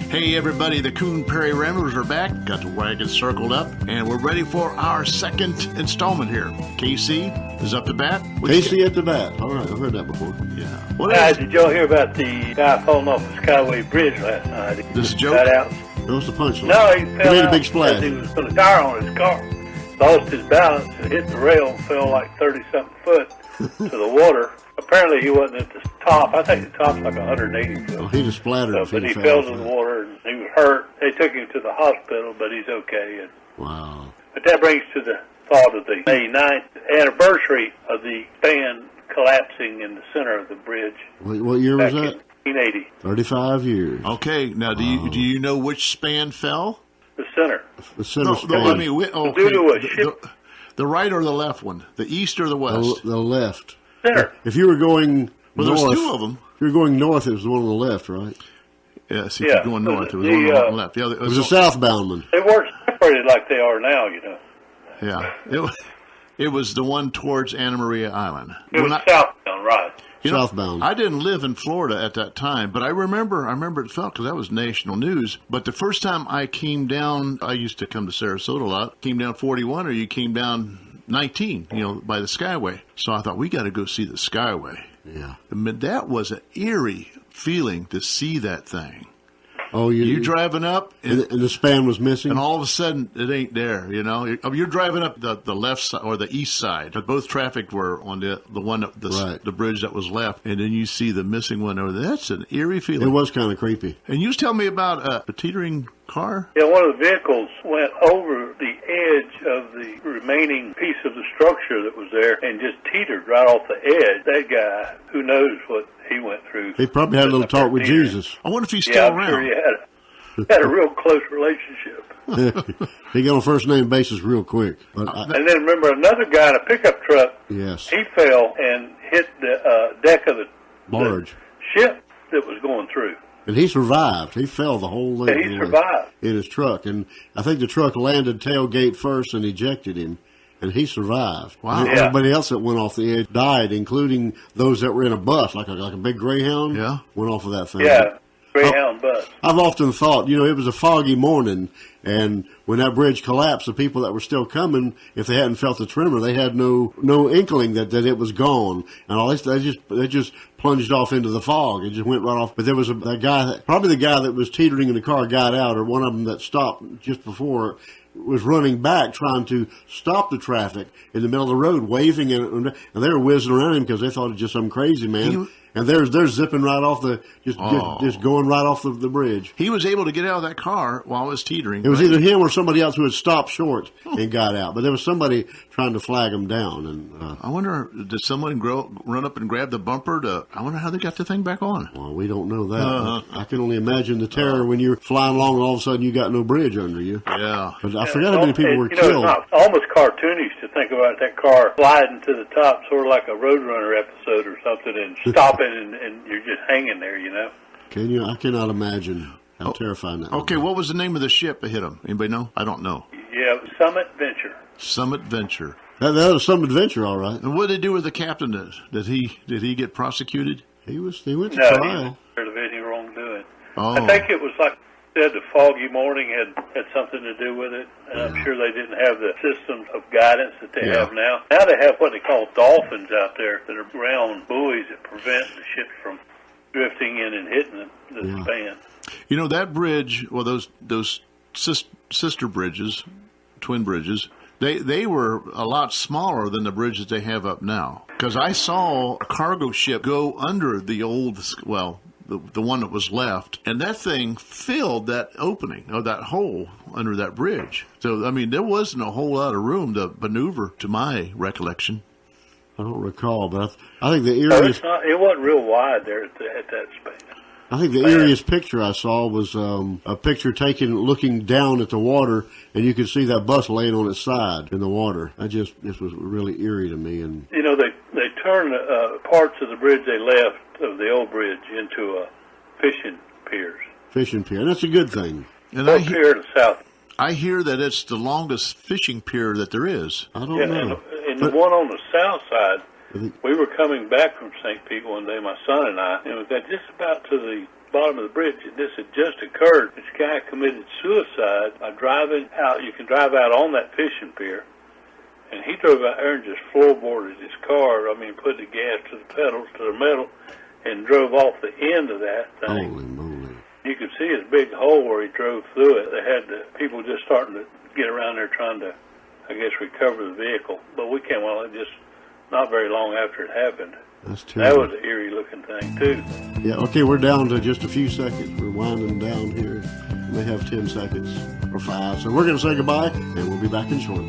Hey everybody, the Coon Prairie Ramblers are back. Got the wagon circled up, and we're ready for our second installment here. KC is up to bat. KC at the bat. All right, I've heard that before. Yeah. Did y'all hear about the guy falling off the Skyway Bridge last night? This is a joke? Got out. That was the punchline. No, he fell made out a big splash. because he was putting a tire on his car. Lost his balance and hit the rail and fell like 30-something foot to the water. Apparently he wasn't at the top. I think the top's like 180 foot. Oh, he just splattered. But he fell to the water and he was hurt. They took him to the hospital, but he's okay. And, wow. but that brings to the thought of the May 9th anniversary of the span collapsing in the center of the bridge. What year was that? 1980. 35 years. Okay, now do you know which span fell? The center. The center span. No, I mean, okay. Due to a ship. The right or the left one? The east or the west? The left. Center. If you were going Well, north, there's two of them. If you were going north, it was the one on the left, right? Yes, if you're going north, it was one on the left. Yeah, it was a southbound one. They weren't separated like they are now, you know. Yeah, it was the one towards Anna Maria Island. It was southbound, right. Southbound. I didn't live in Florida at that time, but I remember it felt because that was national news. But the first time I came down, I used to come to Sarasota a lot, came down 41 or you came down 19, by the Skyway. So I thought, we got to go see the Skyway. Yeah. I mean, that was an eerie feeling to see that thing. Oh, you driving up, and the span was missing, and all of a sudden it ain't there. You're driving up the left side or the east side, but both traffic were on the one the bridge that was left, and then you see the missing one over there. That's an eerie feeling. It was kind of creepy. And you was telling me about a teetering car. Yeah, one of the vehicles went over the edge of the remaining piece of the structure that was there and just teetered right off the edge. That guy, who knows what he went through. He probably had a little talk with Jesus. I wonder if he's still around. I'm sure he had a real close relationship. He got on first name basis real quick. And then remember another guy in a pickup truck. Yes. He fell and hit the deck of the barge ship that was going through. And he survived. He fell the whole way. Yeah, he survived in his truck, and I think the truck landed tailgate first and ejected him. And he survived. Wow. Yeah. Everybody else that went off the edge died, including those that were in a bus, like a big Greyhound. Yeah. Went off of that thing. Yeah, Greyhound bus. I've often thought, it was a foggy morning, and when that bridge collapsed, the people that were still coming, if they hadn't felt the tremor, they had no inkling that it was gone, and all they just plunged off into the fog. It just went right off. But there was a guy, probably the guy that was teetering in the car, got out, or one of them that stopped just before, was running back trying to stop the traffic in the middle of the road, waving, and they were whizzing around him because they thought it was just some crazy man. And they're zipping right off just going right off the bridge. He was able to get out of that car while it was teetering. It was either him or somebody else who had stopped short and got out. But there was somebody trying to flag him down. And I wonder, did someone run up and grab the bumper? I wonder how they got the thing back on. Well, we don't know that. I can only imagine the terror when you're flying along and all of a sudden you got no bridge under you. Yeah. But I forgot how many people were killed. It's almost cartoonish to think about that car sliding to the top, sort of like a Roadrunner episode or something, and stopping. And you're just hanging there, Can you? I cannot imagine how terrifying that was. Okay, what was the name of the ship that hit him? Anybody know? I don't know. Yeah, it was Summit Venture. Summit Venture. That was some adventure, all right. And what did they do with the captain? Did he get prosecuted? He went to trial. He was aware of any wrongdoing. Oh. I think it was like said the foggy morning had something to do with it, and I'm sure they didn't have the systems of guidance that they have now. Now they have what they call dolphins out there that are round buoys that prevent the ship from drifting in and hitting the span. That bridge, well, those sister bridges, twin bridges, they were a lot smaller than the bridges they have up now. Because I saw a cargo ship go under the old, the one that was left, and that thing filled that opening, or that hole under that bridge. So, I mean, there wasn't a whole lot of room to maneuver, to my recollection. I don't recall, but I think the eeriest... it wasn't real wide there at that space. I think the eeriest picture I saw was a picture taken looking down at the water, and you could see that bus laying on its side in the water. This was really eerie to me. And they turned parts of the bridge they left of the old bridge into fishing piers. Fishing pier, and that's a good thing. And pier to the south. I hear that it's the longest fishing pier that there is. I don't know. And the one on the south side, we were coming back from St. Pete one day, my son and I, and we got just about to the bottom of the bridge. This had just occurred. This guy committed suicide by driving out. You can drive out on that fishing pier. And he drove out there and just floorboarded his car. I mean, put the gas to the pedals, to the metal, and drove off the end of that thing. Holy moly. You could see his big hole where he drove through it. They had the people just starting to get around there trying to, I guess, recover the vehicle. But we came on just not very long after it happened. That's That terrible. was an eerie looking thing, too. Yeah, okay, we're down to just a few seconds. We're winding down here. We may have 10 seconds or 5. So we're going to say goodbye, and we'll be back in short.